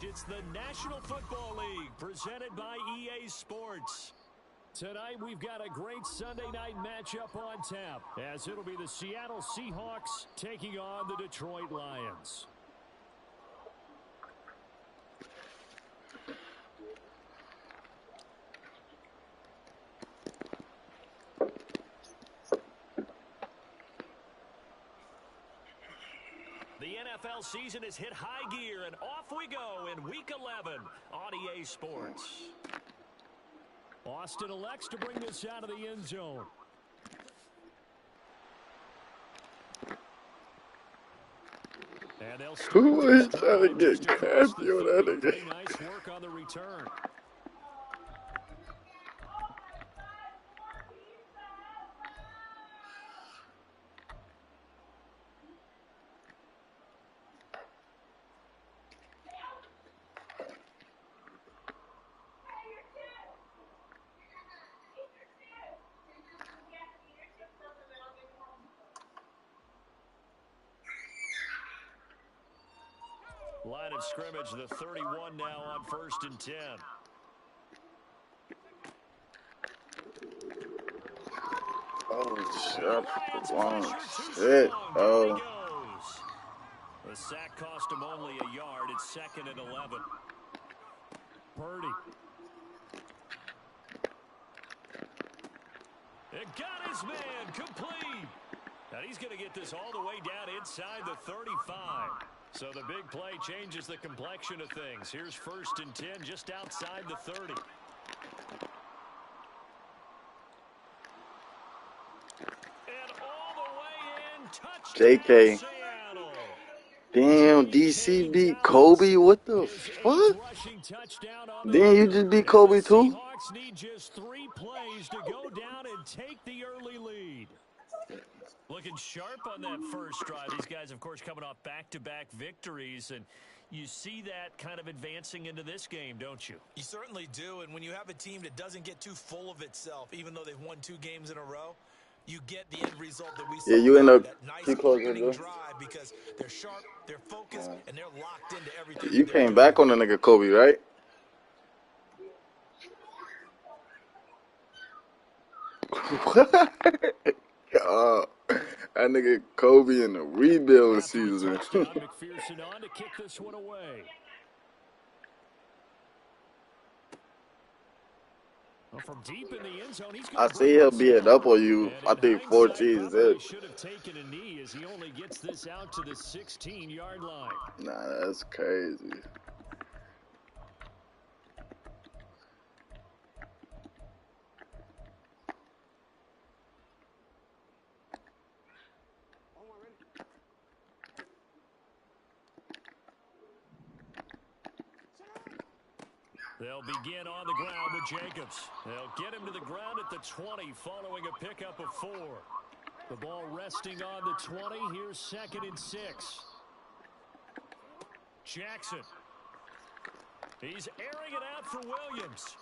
It's the National Football League presented by EA Sports. Tonight we've got a great Sunday night matchup on tap, as it'll be the Seattle Seahawks taking on the Detroit Lions. The NFL season has hit high gear, and off we go in Week 11 on EA Sports. Austin elects to bring this out of the end zone. And they'll start. Who is trying to get crafty on that nigga? Nice work on the return. Line of scrimmage, the 31 now on 1st and 10. Oh, shut the wrong shit, oh. The sack cost him only a yard. It's 2nd and 11. Purdy. It got his man complete. And he's going to get this all the way down inside the 35. So the big play changes the complexion of things. Here's 1st and 10 just outside the 30. And all the way in, touchdown JK. Seattle. Damn, DC beat Kobe? What the fuck? Then you just beat Kobe too? Seahawks need just 3 plays to go down and take the early lead. Looking sharp on that first drive. These guys, of course, coming off back-to-back victories, and you see that kind of advancing into this game, don't you? You certainly do, and when you have a team that doesn't get too full of itself, even though they've won 2 games in a row, you get the end result that we saw. Yeah, you end up that nice too close opening to drive because they're sharp, they're focused, and they're locked into everything. You came back on the nigga Kobe, right? Oh, that nigga Kobe in the rebuild season. McPherson on to kick this one away. Well, from deep in the end zone, I see he'll be it up on you. I think 14 is it. Should have taken a knee as he only gets this out to the 16-yard line. Nah, that's crazy. They'll begin on the ground with Jacobs. They'll get him to the ground at the 20 following a pickup of 4. The ball resting on the 20. Here's 2nd and 6. Jackson. He's airing it out for Williams.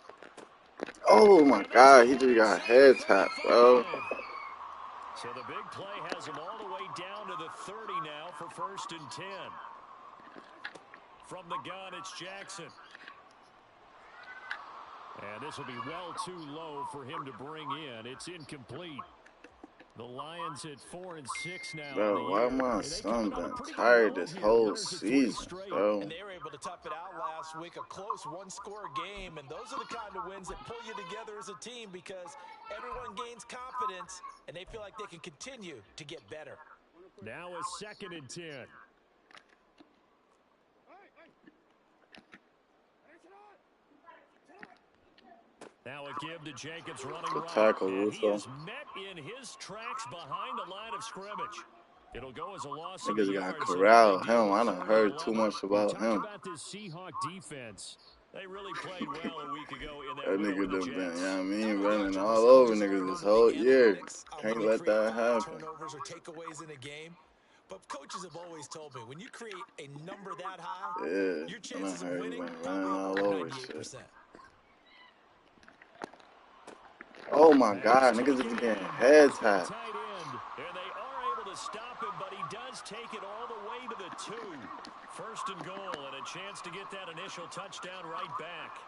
Oh my God, he just got head tapped, bro. So the big play has him all the way down to the 30 now for 1st and 10. From the gun, it's Jackson. And this will be well too low for him to bring in. It's incomplete. The Lions at 4 and 6 now. Bro, why my son been tired this whole season, bro? And they were able to tough it out last week. A close 1-score game. And those are the kind of wins that pull you together as a team because everyone gains confidence and they feel like they can continue to get better. Now a 2nd and 10. Now a give to Jacobs running right. Tackle, and he is met in his tracks behind the line of scrimmage. It'll go as a loss of Niggas yards. got corralled him. I done heard too much about him. About this Seahawk defense. They really played well a week ago in that nigga done been, you know what I mean, running all over niggas this whole year. Can't let that happen. Turnovers or takeaways in a game. But coaches have always told me, when you create a number that high, your chances of winning all over 98%. shit. Oh my God, niggas is getting head tapped. And they are able to stop him, but he does does take it all the way to the 2. First and goal, and a chance to get that initial touchdown right back.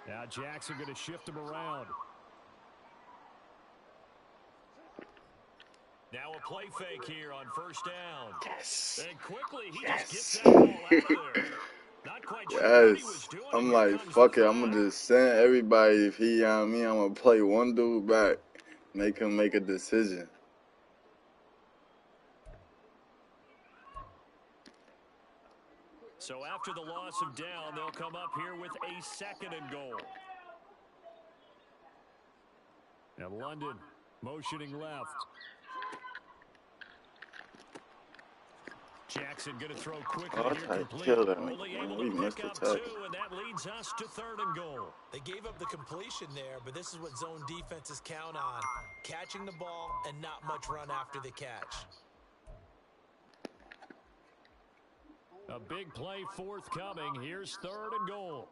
Now Jackson going to shift him around. Now a play fake here on first down. Yes. And quickly he Yes. just gets that ball out of there. Not quite sure what he was doing. I'm like, fuck it. I'm going to just send everybody. If he on me, I'm going to play one dude back. Make him make a decision. So after the loss of down, they'll come up here with a second and goal. And London motioning left. Jackson going to throw quickly here, complete. Only able to pick up 2, and that leads us to third and goal. They gave up the completion there, but this is what zone defenses count on. Catching the ball and not much run after the catch. A big play forthcoming. Here's third and goal.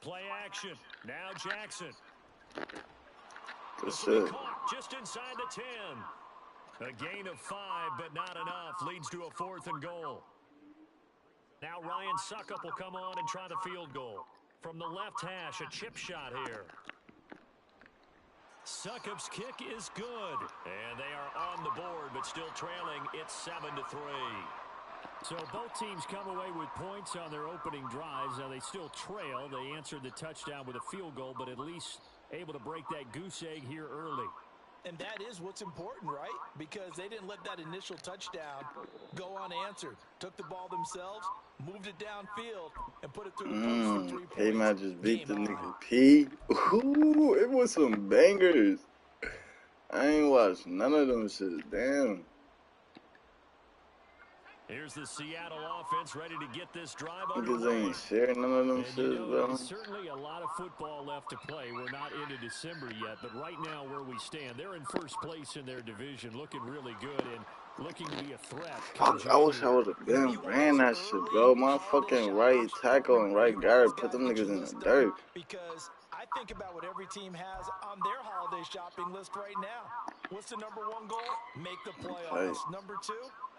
Play action. Now Jackson. This will be caught just inside the 10. A gain of 5, but not enough. Leads to a 4th and goal. Now Ryan Suckup will come on and try the field goal. From the left hash, a chip shot here. Suckup's kick is good. And they are on the board, but still trailing. It's 7-3. So both teams come away with points on their opening drives. Now they still trail. They answered the touchdown with a field goal, but at least able to break that goose egg here early. And that is what's important, right? Because they didn't let that initial touchdown go unanswered. Took the ball themselves, moved it downfield, and put it through the post for 3 points. K-Mac just beat the nigga P. Ooh, it was some bangers. I ain't watched none of them shit. Damn. Here's the Seattle offense ready to get this drive Niggas underway. ain't sharing none of them shit, bro. There's certainly a lot of football left to play. We're not into December yet, but right now where we stand, they're in first place in their division, looking really good and looking to be a threat. Fuck, I wish I would have been ran that shit, bro. My fucking right tackle and right guard put them niggas in the dirt. Because I think about what every team has on their holiday shopping list right now. What's the number 1 goal? Make the playoffs. Number 2,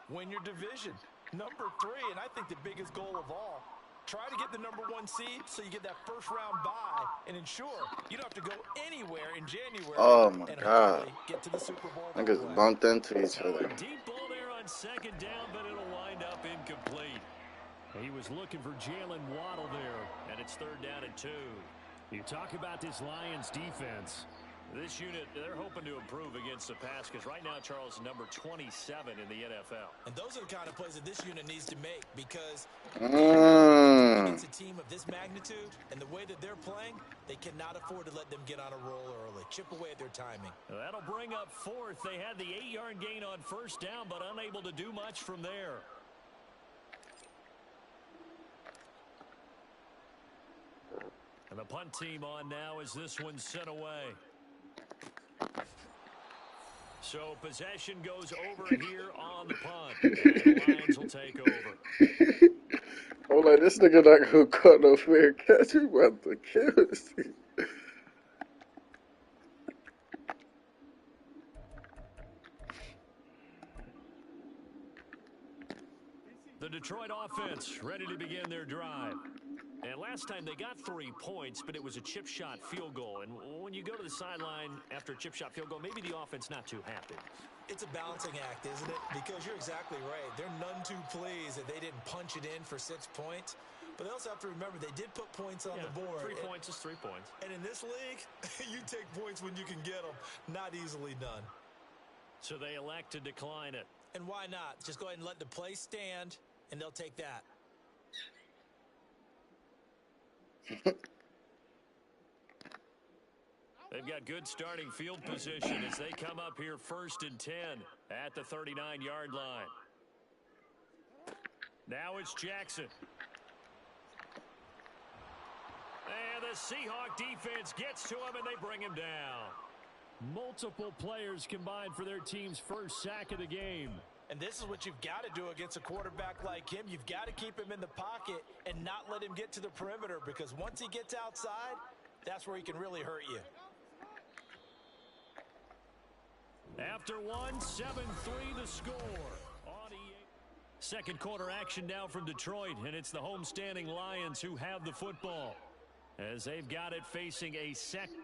win your division. Number 3, and I think the biggest goal of all, try to get the number 1 seed so you get that first round bye and ensure you don't have to go anywhere in January. Oh my God. Get to the Super Bowl. Niggas bumped into each other. Deep ball there on second down, but it'll wind up incomplete. He was looking for Jalen Waddle there, and it's third down and 2. You talk about this Lions defense. This unit, they're hoping to improve against the pass because right now, Charles, number 27 in the NFL. And those are the kind of plays that this unit needs to make because against a team of this magnitude and the way that they're playing, they cannot afford to let them get on a roll early. Chip away at their timing. That'll bring up 4th. They had the 8-yard gain on first down, but unable to do much from there. And the punt team on now as this one's sent away. So possession goes over here on the punt. And the Lions will take over. I'm like, this nigga not gonna cut no fair catch. You about to kill us. The Detroit offense ready to begin their drive. And last time they got 3 points, but it was a chip shot field goal. And when you go to the sideline after a chip shot field goal, maybe the offense not too happy. It's a balancing act, isn't it? Because you're exactly right. They're none too pleased that they didn't punch it in for 6 points. But they also have to remember they did put points on the board. 3 points is 3 points. And in this league, you take points when you can get them. Not easily done. So they elect to decline it. And why not? Just go ahead and let the play stand, and they'll take that. They've got good starting field position as they come up here 1st and 10 at the 39-yard line. Now it's Jackson. And the Seahawks defense gets to him, and they bring him down. Multiple players combined for their team's first sack of the game. And this is what you've got to do against a quarterback like him. You've got to keep him in the pocket and not let him get to the perimeter because once he gets outside, that's where he can really hurt you. After one, 7-3 the score. Second quarter action now from Detroit, and it's the homestanding Lions who have the football as they've got it facing a second.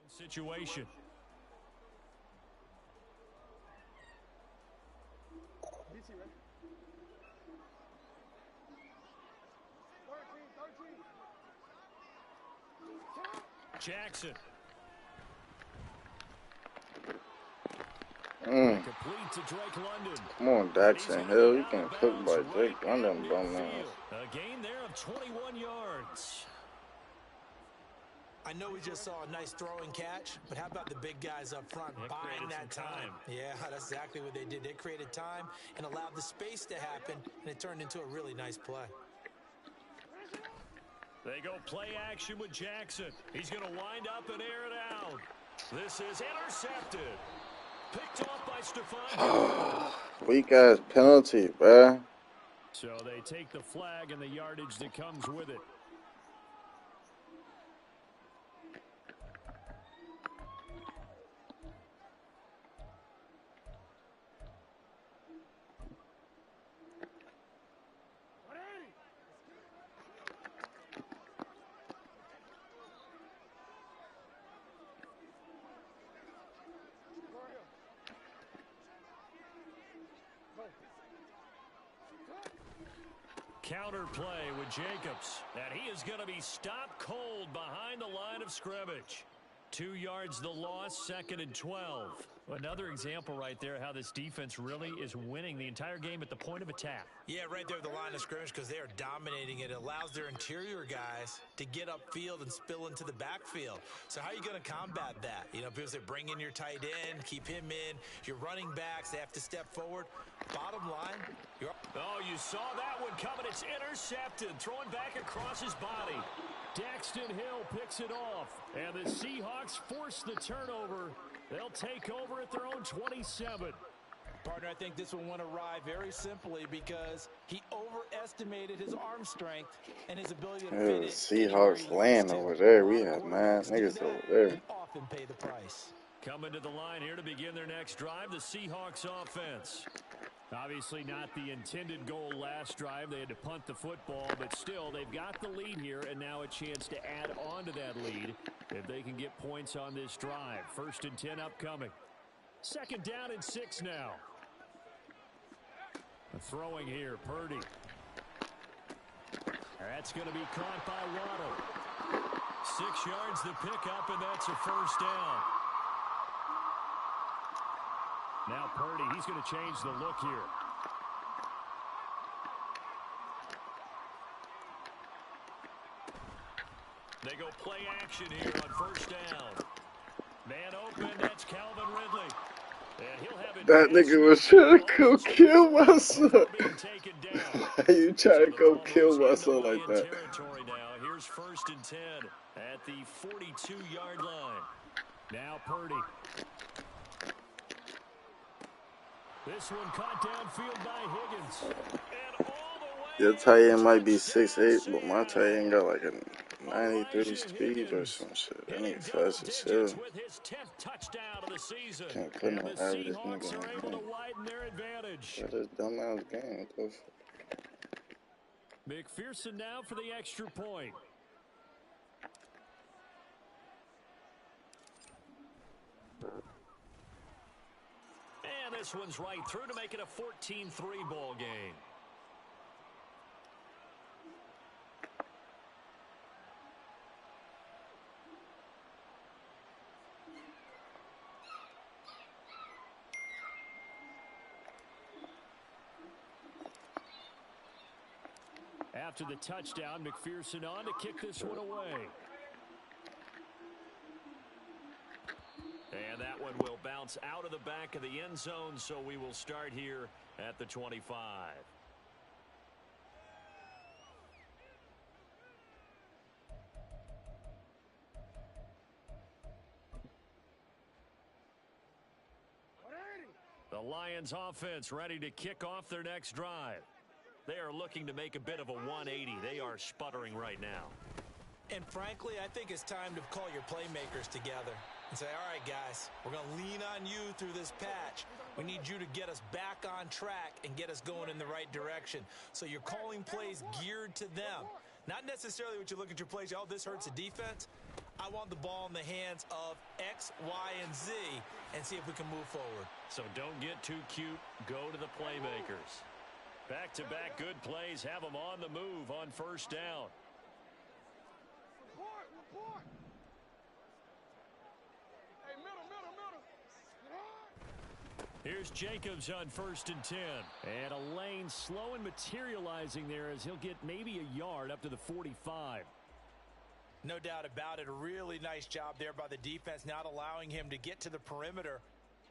Situation. Jackson. Complete to Drake London. Come on, Jackson Hill. You can cook by Drake London, bum ass. A gain there of 21 yards. I know we just saw a nice throwing catch, but how about the big guys up front buying that time? Yeah, that's exactly what they did. They created time and allowed the space to happen, and it turned into a really nice play. They go play action with Jackson. He's going to wind up and air it out. This is intercepted. Picked off by Stephon. Weak ass penalty, bruh. So they take the flag and the yardage that comes with it. Counter play with Jacobs, and he is going to be stopped cold behind the line of scrimmage. 2 yards the loss, 2nd and 12. Another example right there how this defense really is winning the entire game at the point of attack. Yeah, right there at the line of scrimmage because they are dominating it. It allows their interior guys to get upfield and spill into the backfield. So how are you going to combat that? You know, people say bring in your tight end, keep him in. Your running backs, they have to step forward. Bottom line, oh, you saw that one coming. It's intercepted. Throwing back across his body. Daxton Hill picks it off. And the Seahawks force the turnover. They'll take over at their own 27. Partner, I think this one went awry very simply because he overestimated his arm strength and his ability to fit it. Seahawks land over there. We have mad niggas over there. Often pay the price. Coming to the line here to begin their next drive, the Seahawks offense. Obviously not the intended goal last drive. They had to punt the football, but still they've got the lead here and now a chance to add on to that lead if they can get points on this drive. 1st and 10 upcoming. 2nd down and 6 now. Throwing here, Purdy. That's going to be caught by Waddle. 6 yards the pickup, and that's a 1st down. Now Purdy, he's going to change the look here. They go play action here on 1st down. Man open, that's Calvin Ridley. And he'll have it. That nigga was trying to go kill my son. Why you trying to go kill my son like that? Now. Here's 1st and 10 at the 42-yard line. Now Purdy. This one caught downfield by Higgins. And all the way. Your tight end might be 6'8", but my tight end got like a 93 speed or some shit. That nigga fast as hell. Can't put no average nigga in the game. That is dumbass game. What the fuck? McPherson now for the extra point. And this one's right through to make it a 14-3 ball game. After the touchdown, McPherson on to kick this one away. And that one will bounce out of the back of the end zone, so we will start here at the 25. Lions offense ready to kick off their next drive. They are looking to make a bit of a 180. They are sputtering right now. And frankly, I think it's time to call your playmakers together and say, all right, guys, we're going to lean on you through this patch. We need you to get us back on track and get us going in the right direction. So you're calling plays geared to them. Not necessarily what you look at your plays, oh, this hurts the defense. I want the ball in the hands of X, Y, and Z and see if we can move forward. So don't get too cute. Go to the playmakers. Back-to-back good plays have them on the move on first down. Here's Jacobs on 1st and 10. And a lane slow and materializing there as he'll get maybe a yard up to the 45. No doubt about it. A really nice job there by the defense, not allowing him to get to the perimeter.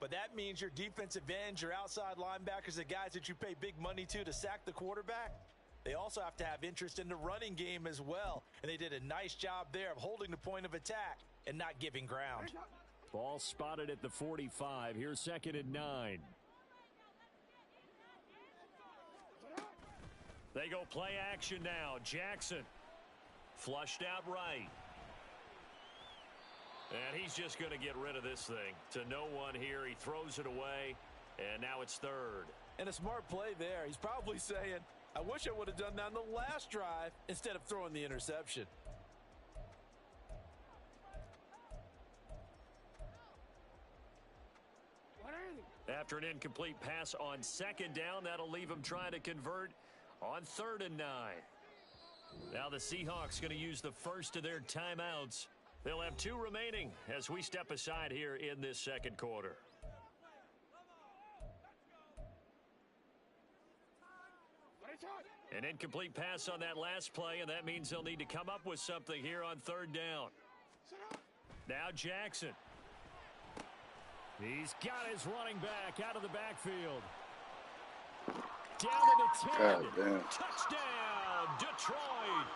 But that means your defensive ends, your outside linebackers, the guys that you pay big money to sack the quarterback, they also have to have interest in the running game as well. And they did a nice job there of holding the point of attack and not giving ground. Ball spotted at the 45. Here's 2nd and 9. They go play action now. Jackson flushed out right. And he's just going to get rid of this thing to no one here. He throws it away, and now it's 3rd. And a smart play there. He's probably saying, I wish I would have done that on the last drive instead of throwing the interception. After an incomplete pass on 2nd down, that'll leave him trying to convert on 3rd and 9. Now the Seahawks going to use the first of their timeouts. They'll have 2 remaining as we step aside here in this 2nd quarter. An incomplete pass on that last play, and that means they'll need to come up with something here on 3rd down. Now Jackson. He's got his running back out of the backfield. Down to the 10. Touchdown, Detroit.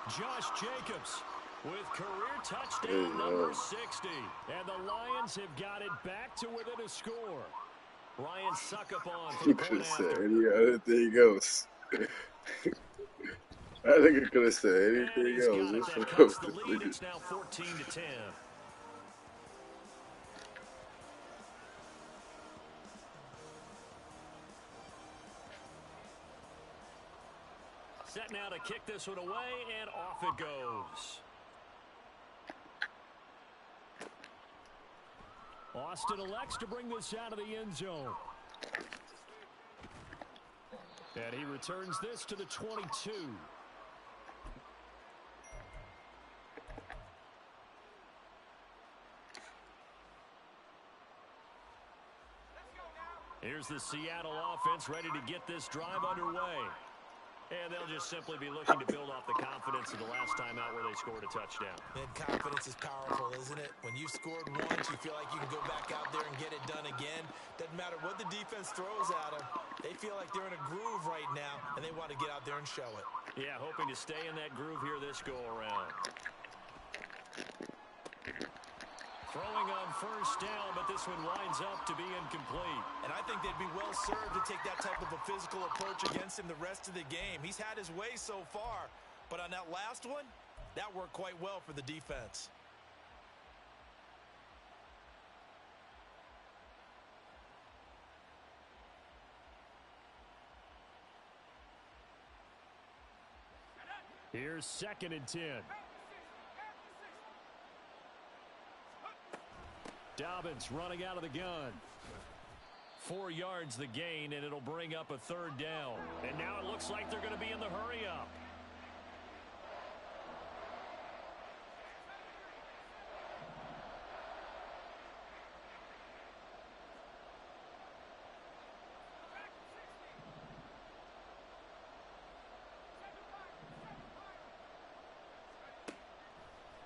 Josh Jacobs with career touchdown number 60. And the Lions have got it back to within a score. Ryan Succop for the point after. Anything else. I think I could have said anything else. That cuts the lead. It's now 14-10. Set now to kick this one away, and off it goes. Austin elects to bring this out of the end zone. And he returns this to the 22. Here's the Seattle offense ready to get this drive underway. And they'll just simply be looking to build off the confidence of the last time out where they scored a touchdown. And confidence is powerful, isn't it? When you scored once, you feel like you can go back out there and get it done again. Doesn't matter what the defense throws at them. They feel like they're in a groove right now, and they want to get out there and show it. Yeah, hoping to stay in that groove here this go-around. Throwing on first down, but this one winds up to be incomplete. And I think they'd be well served to take that type of a physical approach against him the rest of the game. He's had his way so far, but on that last one, that worked quite well for the defense. Here's 2nd and 10. Dobbins running out of the gun. 4 yards the gain, and it'll bring up a 3rd down. And now it looks like they're going to be in the hurry-up.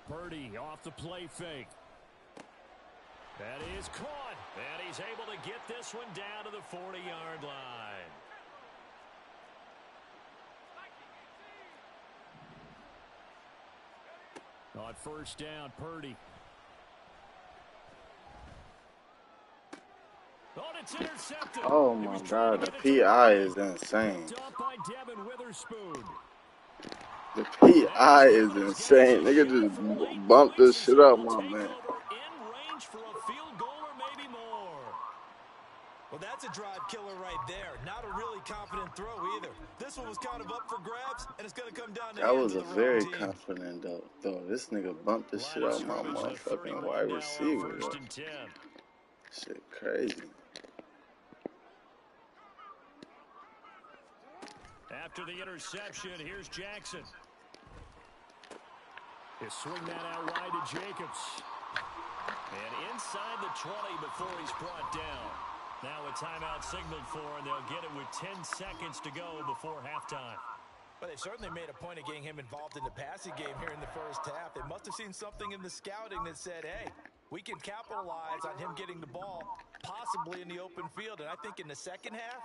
Purdy off the play fake. That is caught, and he's able to get this one down to the 40-yard line. On first down, Purdy. Oh, it's intercepted. Oh He my was trying God, to the get it to the PI money. is insane. Picked off by Devin Witherspoon. The And PI he's is giving his guys insane. a Nigga shot just from late in the bumped week this as shit they out will my take man. over in range for a field goal or maybe more. Well, that's a drive killer right there. Not a really confident throw either. This one was kind of up for grabs, and it's going to come down to That hands was of a the wrong very team. confident though. This nigga bumped the Line shit of out my scrimmage, the motherfucking 31 wide now on receiver, though. 1st and 10. Shit crazy. After the interception, here's Jackson. He'll swing that out wide to Jacobs. And inside the 20 before he's brought down. Now a timeout signaled for, and they'll get it with 10 seconds to go before halftime. But they've certainly made a point of getting him involved in the passing game here in the first half. They must have seen something in the scouting that said, hey, we can capitalize on him getting the ball, possibly in the open field. And I think in the second half,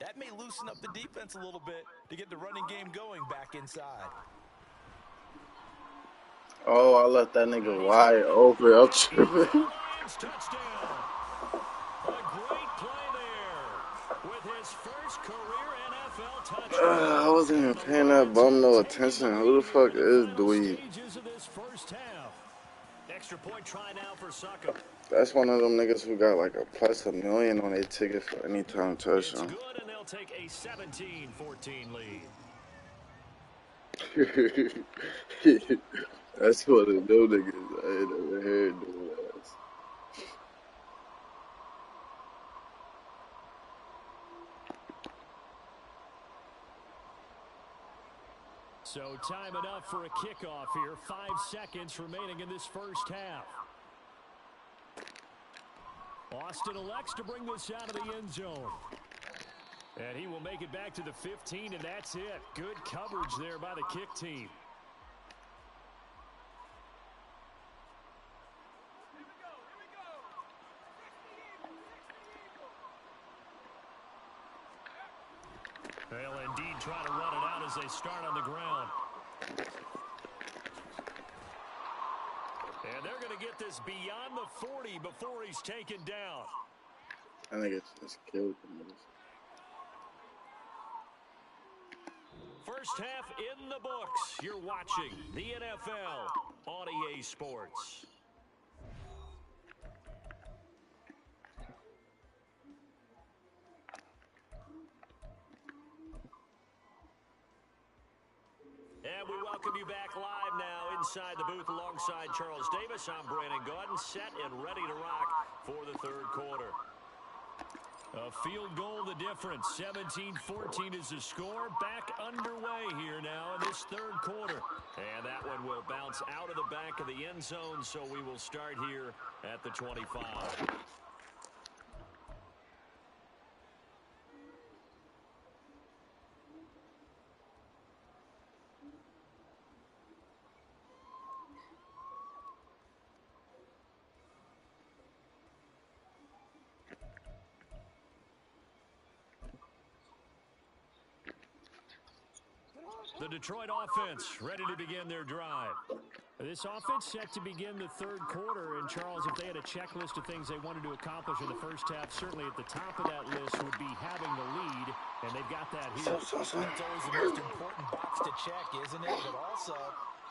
that may loosen up the defense a little bit to get the running game going back inside. Oh, I left that nigga wide open. I'm tripping. Lions touchdown. A great play there with his first career NFL touchdown. I wasn't even paying that bum no attention. Who the fuck is Dweeb? Stages of this first half. Extra point try now for Suckup. That's one of them niggas who got like a plus $1 million on their ticket for any time It's touchdown. good, and they'll take a 17-14 lead. That's one of them niggas I ain't never heard doing that. So time enough for a kickoff here. 5 seconds remaining in this first half. Austin elects to bring this out of the end zone. And he will make it back to the 15, and that's it. Good coverage there by the kick team. They'll indeed try to run it out as they start on the ground. And they're going to get this beyond the 40 before he's taken down. I think it's just killed them. First half in the books. You're watching the NFL on EA Sports. And we welcome you back live now inside the booth alongside Charles Davis. I'm Brandon Gaudin, set and ready to rock for the third quarter. A field goal the difference. 17-14 is the score. Back underway here now in this third quarter. And that one will bounce out of the back of the end zone, so we will start here at the 25. The Detroit offense ready to begin their drive. This offense set to begin the third quarter. And, Charles, if they had a checklist of things they wanted to accomplish in the first half, certainly at the top of that list would be having the lead, and they've got that here. That's always the most important box to check, isn't it? But also,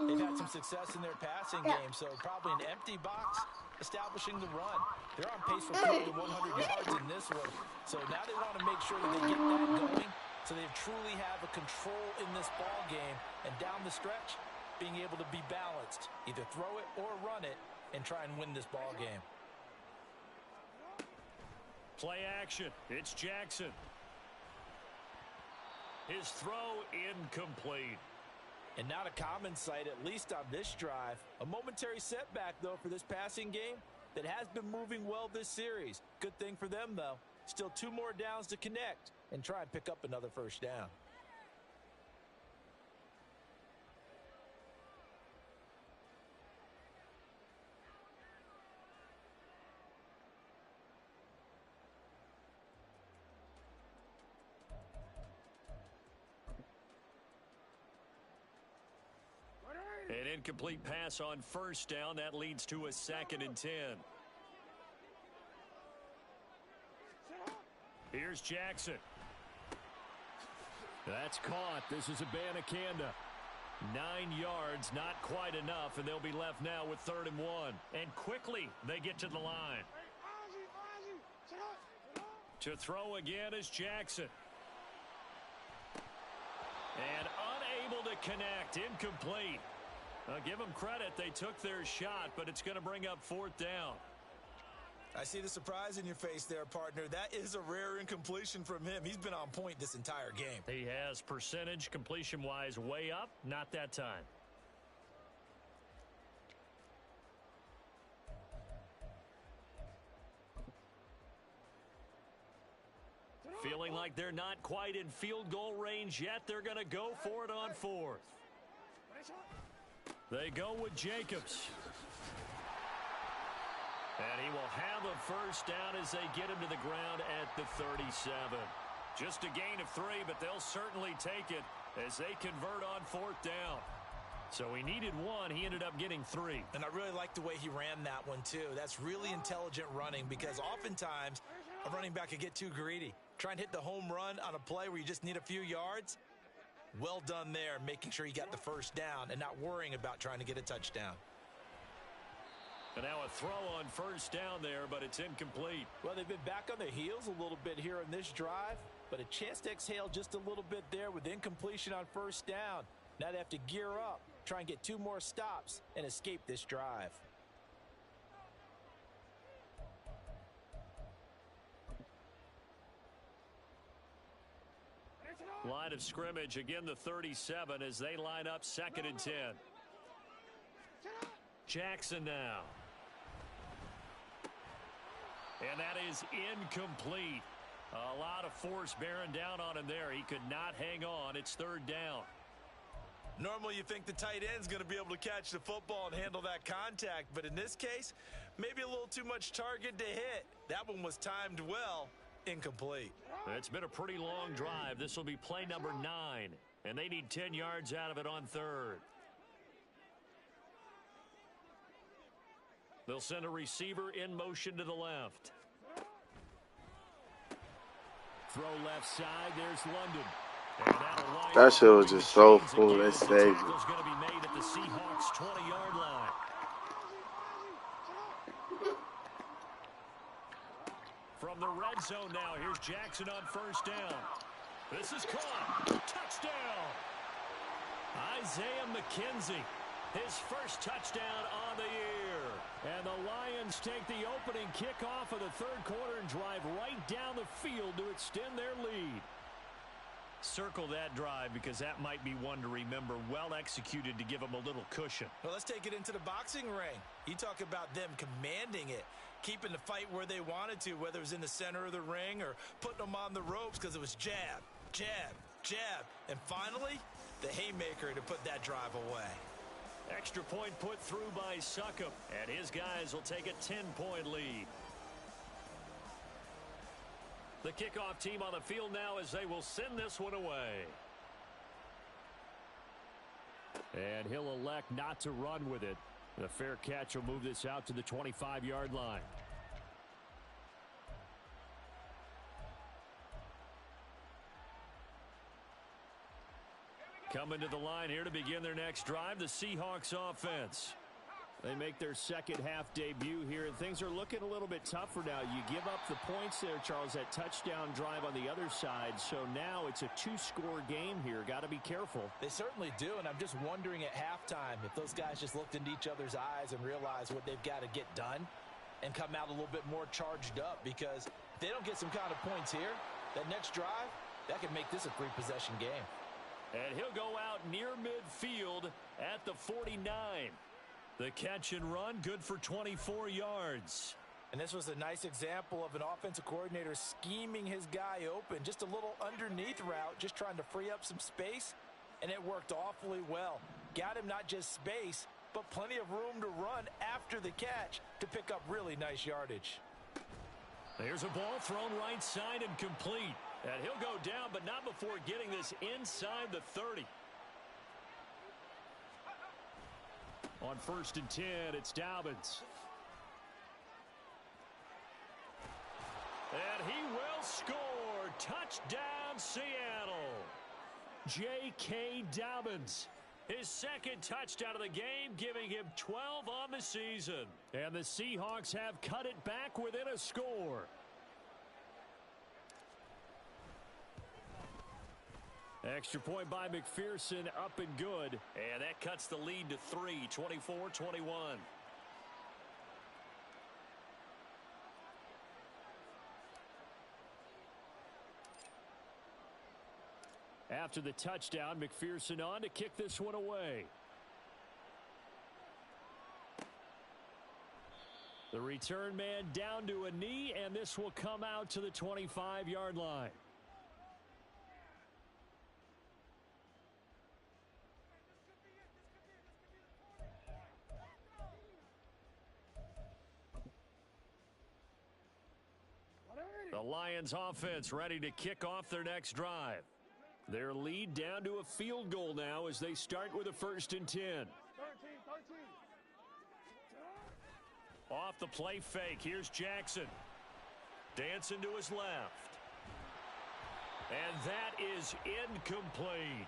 they've had some success in their passing game, so probably an empty box establishing the run. They're on pace for more than 100 yards in this one, so now they want to make sure that they get that going so they truly have a control in this ball game, and down the stretch, being able to be balanced, either throw it or run it, and try and win this ball game. Play action. It's Jackson. His throw incomplete. And not a common sight, at least on this drive. A momentary setback, though, for this passing game that has been moving well this series. Good thing for them, though. Still 2 more downs to connect and try and pick up another first down. An incomplete pass on first down. That leads to a 2nd and 10. Here's Jackson. That's caught. This is Abanikanda. 9 yards, not quite enough, and they'll be left now with 3rd and 1. And quickly, they get to the line. To throw again is Jackson. And unable to connect. Incomplete. Give them credit. They took their shot, but it's going to bring up 4th down. I see the surprise in your face there, partner. That is a rare incompletion from him. He's been on point this entire game. He has percentage completion-wise way up. Not that time. Feeling like they're not quite in field goal range yet. They're going to go for it on 4th. They go with Jacobs. And he will have a first down as they get him to the ground at the 37. Just a gain of 3, but they'll certainly take it as they convert on 4th down. So he needed 1. He ended up getting 3. And I really like the way he ran that one, too. That's really intelligent running because oftentimes a running back can get too greedy. Try and hit the home run on a play where you just need a few yards. Well done there, making sure he got the first down and not worrying about trying to get a touchdown. And now a throw on first down there, but it's incomplete. Well, they've been back on their heels a little bit here in this drive, but a chance to exhale just a little bit there with incompletion on first down. Now they have to gear up, try and get 2 more stops, and escape this drive. Line of scrimmage, again the 37 as they line up 2nd and 10. Jackson now. And that is incomplete. A lot of force bearing down on him there. He could not hang on. It's 3rd down. Normally you think the tight end's going to be able to catch the football and handle that contact, but in this case, maybe a little too much target to hit. That one was timed well. Incomplete. It's been a pretty long drive. This will be play number 9, and they need 10 yards out of it on 3rd. They'll send a receiver in motion to the left. Throw left side. There's London. That shit was just so full. They saved it. It's going to be made at the Seahawks 20-yard line. From the red zone now, here's Jackson on first down. This is caught. Touchdown. Isaiah McKenzie, his first touchdown on the year. And the Lions take the opening kickoff of the 3rd quarter and drive right down the field to extend their lead. Circle that drive because that might be one to remember. Well executed to give them a little cushion. Well, let's take it into the boxing ring. You talk about them commanding it, keeping the fight where they wanted to, whether it was in the center of the ring or putting them on the ropes because it was jab, jab, jab. And finally, the haymaker to put that drive away. Extra point put through by Succop, and his guys will take a 10-point lead. The kickoff team on the field now as they will send this one away. And he'll elect not to run with it. The fair catch will move this out to the 25-yard line. Coming to the line here to begin their next drive, the Seahawks offense. They make their second half debut here, and things are looking a little bit tougher now. You give up the points there, Charles, that touchdown drive on the other side. So now it's a 2-score game here. Got to be careful. They certainly do, and I'm just wondering at halftime if those guys just looked into each other's eyes and realized what they've got to get done and come out a little bit more charged up, because if they don't get some kind of points here, that next drive, that could make this a 3-possession game. And he'll go out near midfield at the 49. The catch and run, good for 24 yards. And this was a nice example of an offensive coordinator scheming his guy open. Just a little underneath route, just trying to free up some space, and it worked awfully well. Got him not just space, but plenty of room to run after the catch to pick up really nice yardage. There's a ball thrown right side and complete. And he'll go down, but not before getting this inside the 30. On 1st and 10, it's Dobbins. And he will score. touchdown, Seattle. J.K. Dobbins, his second touchdown of the game, giving him 12 on the season. And the Seahawks have cut it back within a score. Extra point by McPherson, up and good. And that cuts the lead to 3, 24-21. After the touchdown, McPherson on to kick this one away. The return man down to a knee, and this will come out to the 25-yard line. The Lions offense ready to kick off their next drive. Their lead down to a field goal now as they start with a 1st and 10. Off the play fake, here's Jackson. Dancing to his left. And that is incomplete.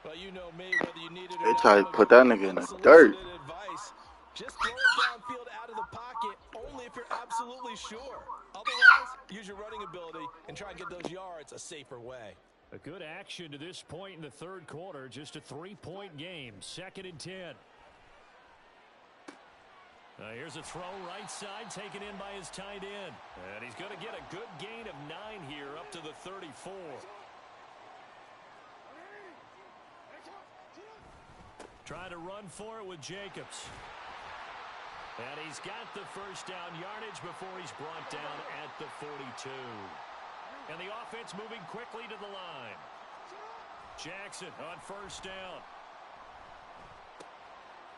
Well, you know me, whether you need it or They not. tried to put that nigga in the dirt. Advice. Just throw it downfield out of the pocket, only if you're absolutely sure. Otherwise, use your running ability and try and get those yards a safer way. A good action to this point in the third quarter. Just a 3-point game. 2nd and 10. Here's a throw right side taken in by his tight end. And he's going to get a good gain of 9 here up to the 34. Try to run for it with Jacobs. And he's got the first down yardage before he's brought down at the 42. And the offense moving quickly to the line. Jackson on 1st down.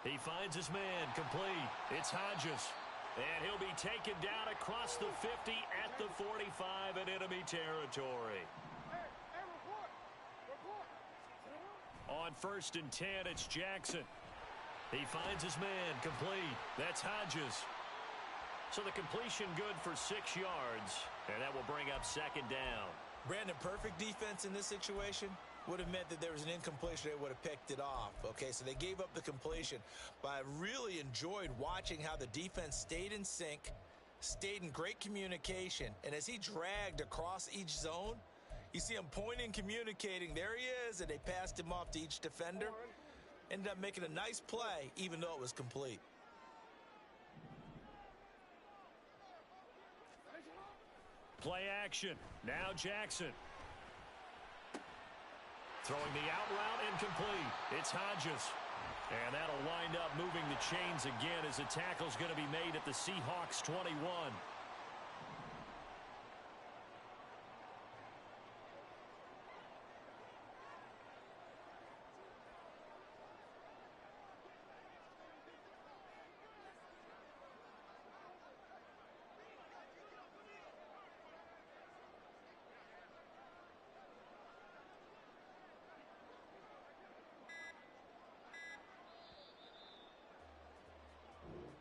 He finds his man, complete. It's Hodges. And he'll be taken down across the 50 at the 45 in enemy territory. On 1st and 10, it's Jackson. He finds his man, complete. That's Hodges. So the completion good for 6 yards, and that will bring up 2nd down. Brandon, perfect defense in this situation would have meant that there was an incompletion. They would have picked it off. Okay, so they gave up the completion. But I really enjoyed watching how the defense stayed in sync, stayed in great communication, and as he dragged across each zone, you see him pointing, communicating. There he is, and they passed him off to each defender. Ended up making a nice play, even though it was complete. Play action. Now Jackson. Throwing the out route incomplete. It's Hodges. And that'll wind up moving the chains again as the tackle's going to be made at the Seahawks 21.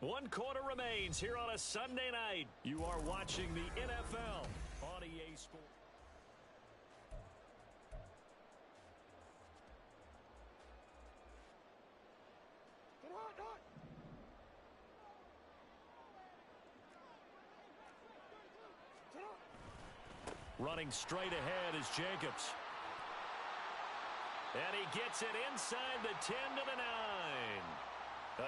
One quarter remains here on a Sunday night. You are watching the NFL on EA Sports. Running straight ahead is Jacobs. And he gets it inside the 10 to the 9.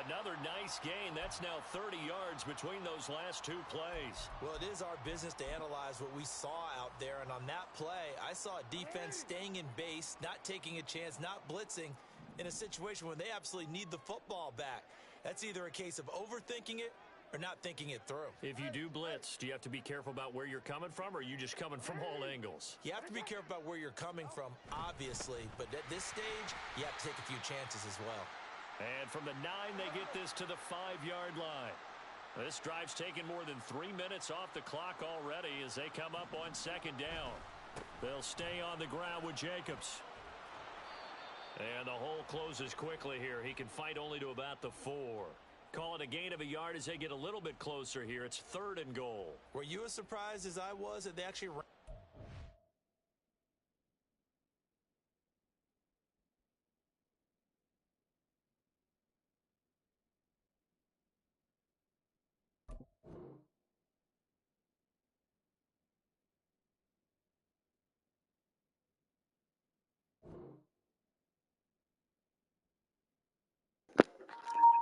Another nice gain. That's now 30 yards between those last 2 plays. Well, it is our business to analyze what we saw out there. And on that play, I saw a defense staying in base, not taking a chance, not blitzing in a situation where they absolutely need the football back. That's either a case of overthinking it or not thinking it through. If you do blitz, do you have to be careful about where you're coming from, or are you just coming from all angles? You have to be careful about where you're coming from, obviously. But at this stage, you have to take a few chances as well. And from the 9, they get this to the 5-yard line. This drive's taken more than 3 minutes off the clock already as they come up on 2nd down. They'll stay on the ground with Jacobs. And the hole closes quickly here. He can fight only to about the 4. Call it a gain of a yard as they get a little bit closer here. It's 3rd and goal. Were you as surprised as I was that they actually ran?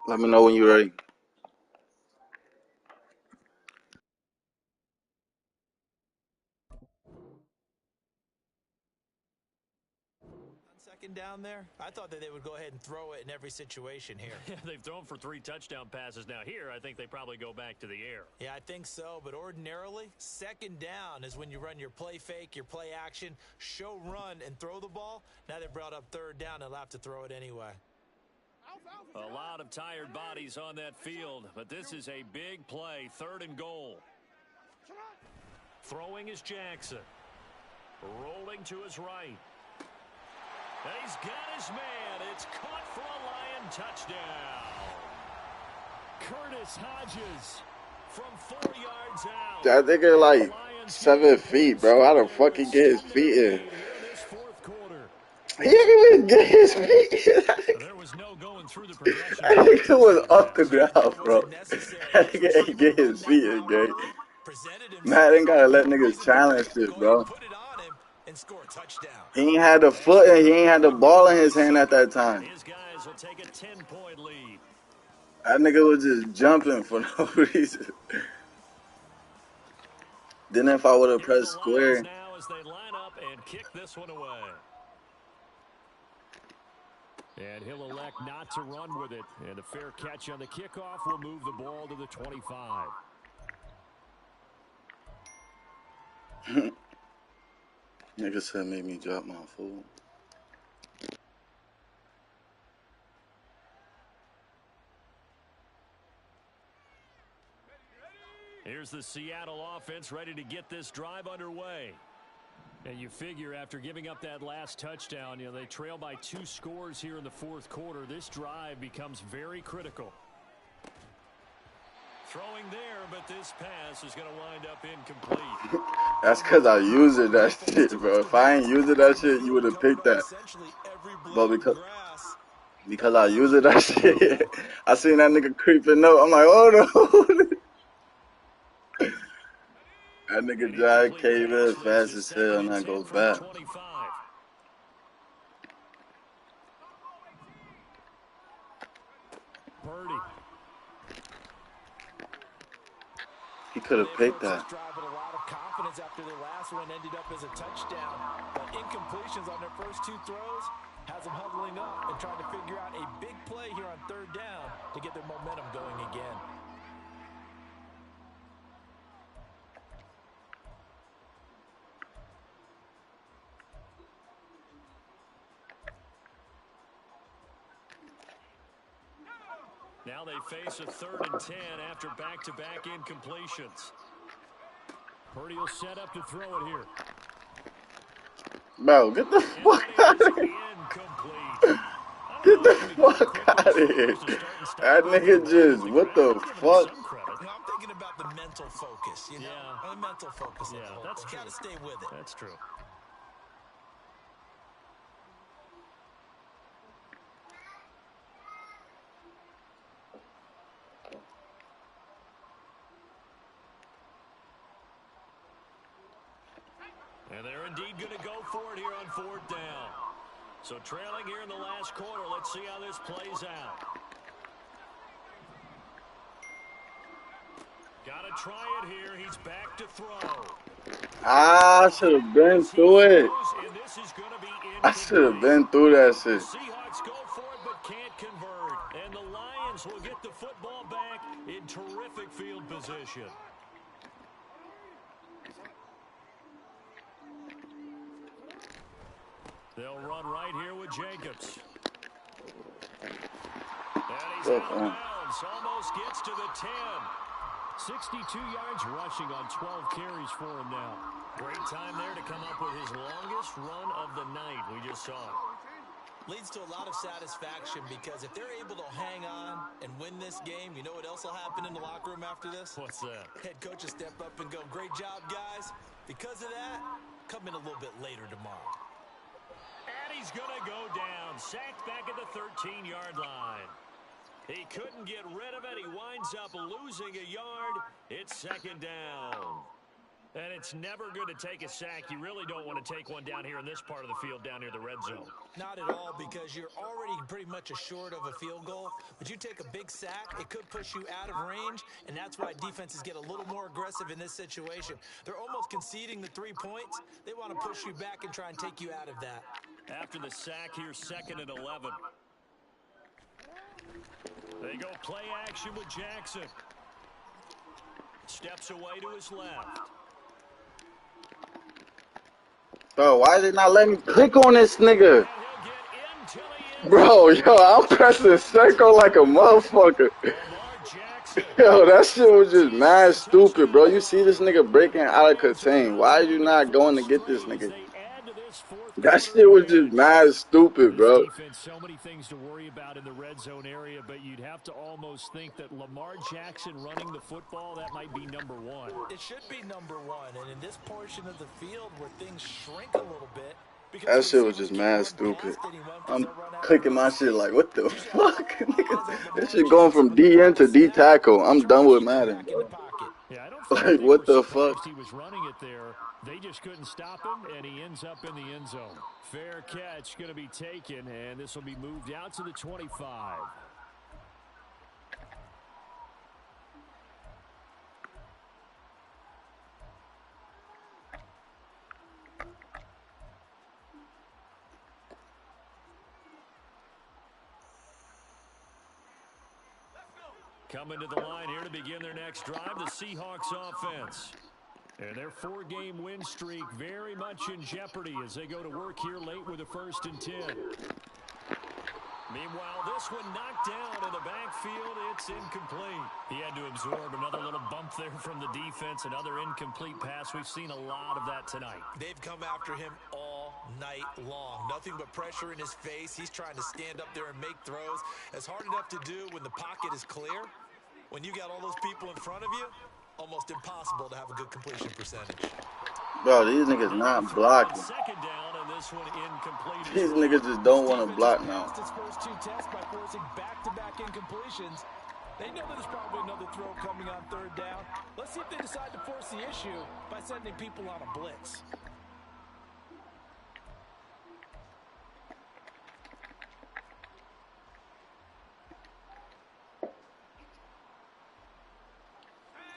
Let me know when you're ready. Second down there, I thought that they would go ahead and throw it in every situation here. They've thrown for 3 touchdown passes now. Here, I think they probably go back to the air. Yeah, I think so, but ordinarily, second down is when you run your play fake, your play action, show run, and throw the ball. Now they brought up third down, they'll have to throw it anyway. A lot of tired bodies on that field, but this is a big play, 3rd and goal. Throwing is Jackson. Rolling to his right. And he's got his man. It's caught for a Lion touchdown. Curtis Hodges from 4 yards out. That nigga like 7 feet, bro. How the fuck he get his feet in? He didn't even get his feet in. There was no going through the progression. That nigga was off the ground, bro. That nigga ain't get his feet in, gang. Man, ain't gotta let niggas challenge shit, bro. He ain't had the foot and he ain't had the ball in his hand at that time. His guys will take a 10-point lead. That nigga was just jumping for no reason. Then if I would have pressed square. Now as they line up and kick this one away. And he'll elect not to run with it. And a fair catch on the kickoff will move the ball to the 25. Nigga said made me drop my food. Here's the Seattle offense ready to get this drive underway. And you figure after giving up that last touchdown, you know, they trail by 2 scores here in the 4th quarter. This drive becomes very critical. Throwing there, but this pass is going to wind up incomplete. That's because I used that shit, bro. If I ain't using that shit, you would have picked that. But because I used that shit, I seen that nigga creeping up. I'm like, oh no. That nigga drive cave in fast as hell and that goes back. He could have picked that. A lot of confidence after their last one ended up as a touchdown, but incompletions on their first 2 throws has them huddling up and trying to figure out a big play here on 3rd down to get their momentum going again. Now they face a 3rd and 10 after back-to-back incompletions. Purdy will set up to throw it here. Bro, get the fuck out of here. Get the fuck out of here. That nigga just, what the fuck? I'm thinking about the mental focus, you know? Yeah. The mental focus. Yeah, that's true. Gotta stay with it. That's true. And they're indeed going to go for it here on 4th down. So trailing here in the last quarter. Let's see how this plays out. Got to try it here. He's back to throw. I should have been through it. I should have been through that shit. Seahawks go for it but can't convert. And the Lions will get the football back in terrific field position. They'll run right here with Jacobs. And he's out of bounds. Almost gets to the 10. 62 yards rushing on 12 carries for him now. Great time there to come up with his longest run of the night. We just saw it. Leads to a lot of satisfaction because if they're able to hang on and win this game, you know what else will happen in the locker room after this? What's that? Head coach will step up and go, great job, guys. Because of that, come in a little bit later tomorrow. And he's going to go down. Sacked back at the 13-yard line. He couldn't get rid of it. He winds up losing a yard. It's 2nd down. And it's never good to take a sack. You really don't want to take one down here in this part of the field, down near the red zone. Not at all, because you're already pretty much assured of a field goal. But you take a big sack, it could push you out of range, and that's why defenses get a little more aggressive in this situation. They're almost conceding the 3 points. They want to push you back and try and take you out of that. After the sack here, 2nd and 11. They go play action with Jackson. Steps away to his left. Bro, why did not let me click on this nigga? Bro, yo, I'm pressing circle like a motherfucker. Yo, that shit was just mad stupid, bro. You see this nigga breaking out of contain. Why are you not going to get this nigga? That shit was just mad stupid, bro. Defense, so many things to worry about in the red zone area, but you'd have to almost think that Lamar Jackson running the football, that might be number one. It should be number one, and in this portion of the field where things shrink a little bit. That shit was just mad stupid. I'm clicking my shit like, what the fuck? This shit going from DN to D tackle. I'm done with Madden, bro. Yeah, I don't like, what the fuck? He was running it there. They just couldn't stop him, and he ends up in the end zone. Fair catch going to be taken, and this will be moved out to the 25. Coming to the line here to begin their next drive, the Seahawks offense. And their 4-game win streak very much in jeopardy as they go to work here late with a 1st and 10. Meanwhile, this one knocked down in the backfield. It's incomplete. He had to absorb another little bump there from the defense, another incomplete pass. We've seen a lot of that tonight. They've come after him all night long. Nothing but pressure in his face. He's trying to stand up there and make throws. It's hard enough to do when the pocket is clear. When you got all those people in front of you, almost impossible to have a good completion percentage. Bro, these niggas not blocking. Second down, and this one incomplete. These niggas just don't want to block now. His first 2 tests by forcing back-to-back incompletions. They know there's probably another throw coming on 3rd down. Let's see if they decide to force the issue by sending people on a blitz.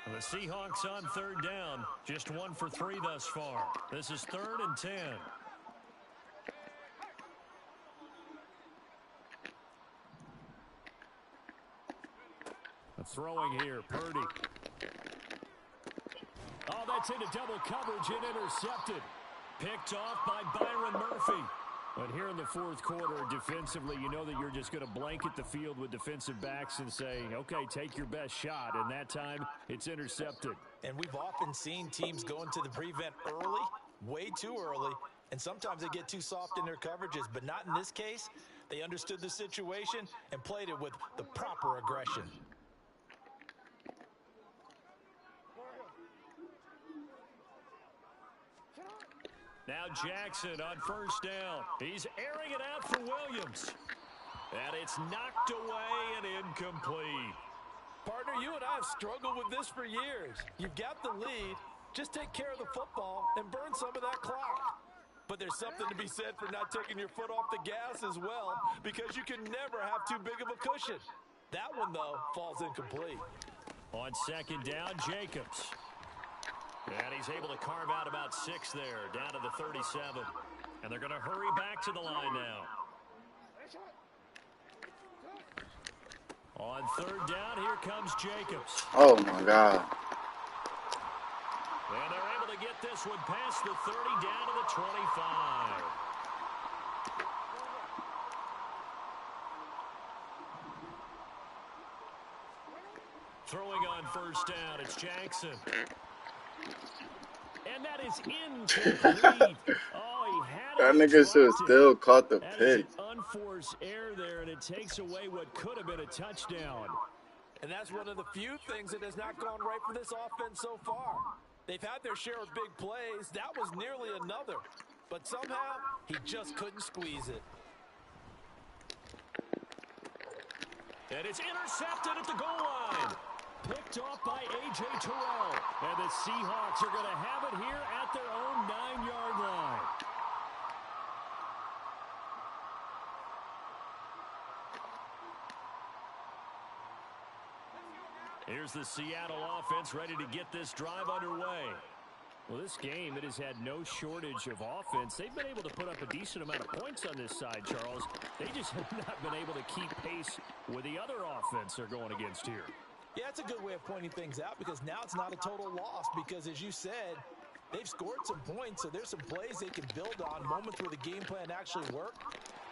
The Seahawks on 3rd down, just 1 for 3 thus far. This is 3rd and 10. Throwing here, Purdy. Oh, that's into double coverage and intercepted. Picked off by Byron Murphy. But here in the 4th quarter, defensively, you know that you're just going to blanket the field with defensive backs and say, okay, take your best shot. And that time, it's intercepted. And we've often seen teams go into the prevent early, way too early, and sometimes they get too soft in their coverages. But not in this case. They understood the situation and played it with the proper aggression. Now Jackson on 1st down. He's airing it out for Williams. And it's knocked away and incomplete. Partner, you and I have struggled with this for years. You've got the lead. Just take care of the football and burn some of that clock. But there's something to be said for not taking your foot off the gas as well, because you can never have too big of a cushion. That one, though, falls incomplete. On 2nd down, Jacobs. And he's able to carve out about 6 there, down to the 37. And they're going to hurry back to the line now. On 3rd down, here comes Jacobs. Oh, my God. And they're able to get this one past the 30, down to the 25. Throwing on 1st down, it's Jackson. And that is incomplete. Oh, he had That nigga should have still caught the pick. Unforced error there, and it takes away what could have been a touchdown. And that's one of the few things that has not gone right for this offense so far. They've had their share of big plays. That was nearly another. But somehow, he just couldn't squeeze it. And it's intercepted at the goal line. picked off by A.J. Terrell. And the Seahawks are going to have it here at their own 9-yard line. Here's the Seattle offense ready to get this drive underway. Well, this game, it has had no shortage of offense. They've been able to put up a decent amount of points on this side, Charles. They just have not been able to keep pace with the other offense they're going against here. Yeah, it's a good way of pointing things out because now it's not a total loss because, as you said, they've scored some points, so there's some plays they can build on, moments where the game plan actually worked.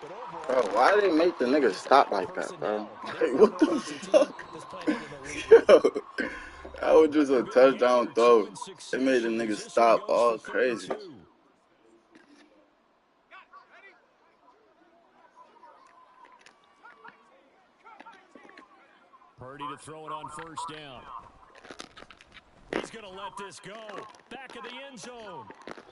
But overall, bro, why did they make the nigga stop like that, bro? Like, what the fuck? Yo, that was just a touchdown throw. They made the nigga stop all crazy. Purdy to throw it on first down. He's going to let this go. Back of the end zone.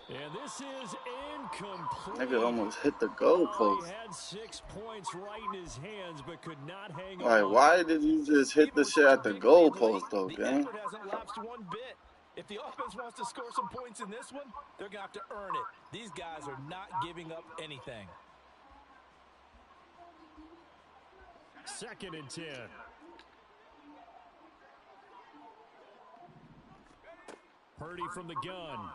And this is incomplete. Nigga almost hit the goalpost. He had 6 points right in his hands, but could not hang on. Like, why did you just hit the shit at the goalpost, though, gang? The effort hasn't lapsed one bit. If the offense wants to score some points in this one, they're going to have to earn it. These guys are not giving up anything. 2nd and 10. Purdy from the gun.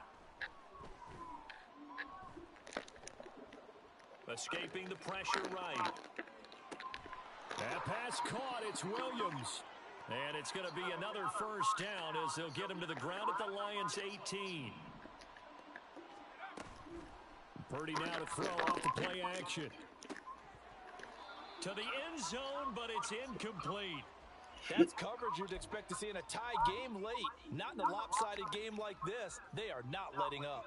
Escaping the pressure right. That pass caught. It's Williams. And it's going to be another first down as they'll get him to the ground at the Lions' 18. Purdy now to throw off the play action. To the end zone, but it's incomplete. That's coverage you'd expect to see in a tie game late. Not in a lopsided game like this. They are not letting up.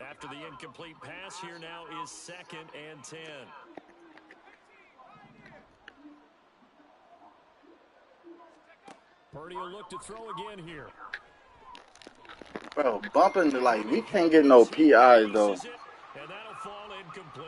After the incomplete pass, here now is 2nd and 10. Purdy will look to throw again here. Bro, bumping the, like, we can't get no PIs, though. And that'll fall incomplete.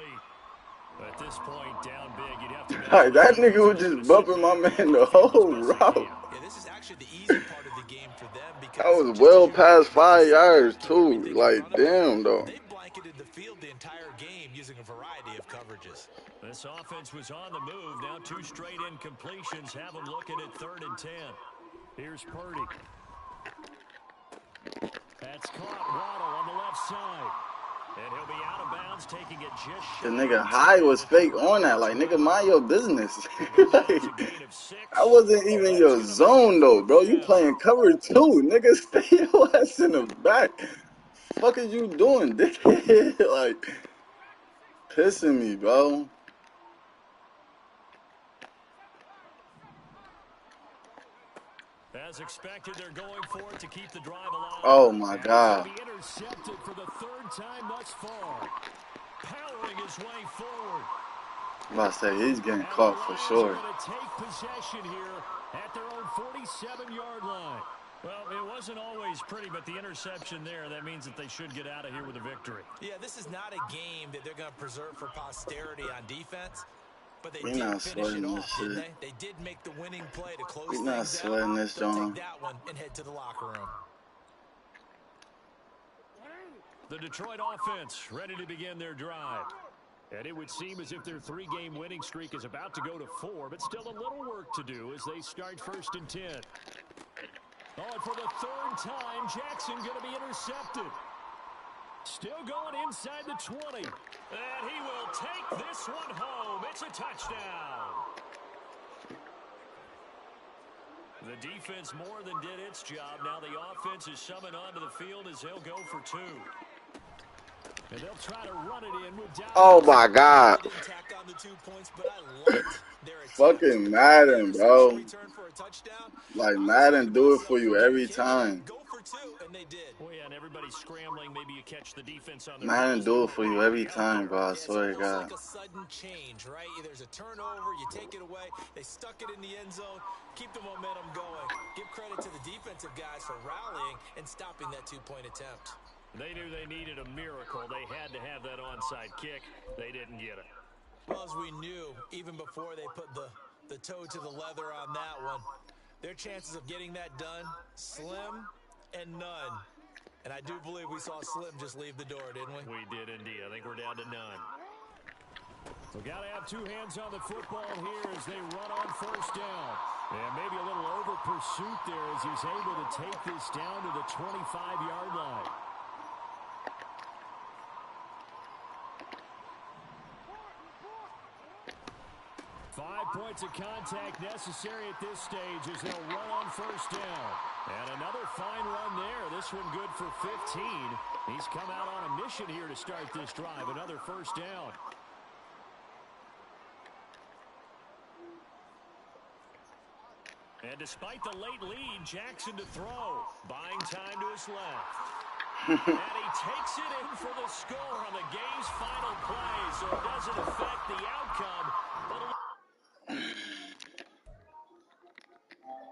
At this point, down big, you'd have to like, that nigga was just bumping my man the whole route. Yeah, this is actually the easy part of the game for them because That was well past 5 yards, too. Like, damn, though. They blanketed the field the entire game using a variety of coverages. This offense was on the move. Now 2 straight incompletions have them looking at 3rd and 10. Here's Purdy. That's caught. Waddle on the left side. And he'll be out of bounds, taking it just The nigga high was fake on that. Like, nigga, mind your business. Like, I wasn't even your zone, though, bro. You playing cover 2. Nigga, stay your ass in the back. Fuck is you doing, dickhead? Like, pissing me, bro. As expected, they're going for it to keep the drive alive. Oh, my God. Be intercepted for the 3rd time thus far. Powering his way forward. I'm about to say, he's getting caught for sure. Going to take possession here at their own 47-yard line. Well, it wasn't always pretty, but the interception there, that means that they should get out of here with a victory. Yeah, this is not a game that they're going to preserve for posterity on defense. But they We did not finish it sweating off, this didn't shit. they? They did make the winning play to close We things not out. sweating this, They'll John. take that one and head to the locker room. The Detroit offense ready to begin their drive. And it would seem as if their 3-game winning streak is about to go to 4, but still a little work to do as they start 1st and 10. Oh, and for the 3rd time, Jackson going to be intercepted. Still going inside the 20. And he will take this one home. It's a touchdown. The defense more than did its job. Now the offense is summoned onto the field as they'll go for 2. And they'll try to run it in with Dallas. Oh, my God. They didn't tack on the 2 points, but I liked their attempt. Fucking Madden, bro. Return for a touchdown. Like, Madden do it for you every time. Go for 2, and they did. Well, yeah, and everybody's scrambling. Maybe you catch the defense on the Man, do it for you every time, bro. I swear to God. Like a sudden change, right? There's a turnover, you take it away. They stuck it in the end zone. Keep the momentum going. Give credit to the defensive guys for rallying and stopping that two-point attempt. They knew they needed a miracle. They had to have that onside kick. They didn't get it. Well, as we knew, even before they put the toe to the leather on that one, their chances of getting that done, slim and none. And I do believe we saw Slim just leave the door, didn't we? We did indeed. I think we're down to none. So got to have two hands on the football here as they run on first down. And maybe a little over pursuit there as he's able to take this down to the 25-yard line. Points of contact necessary at this stage as they'll run on first down. And another fine run there. This one good for 15. He's come out on a mission here to start this drive. Another first down. And despite the late lead, Jackson to throw. Buying time to his left. And he takes it in for the score on the game's final play. So it doesn't affect the outcome. But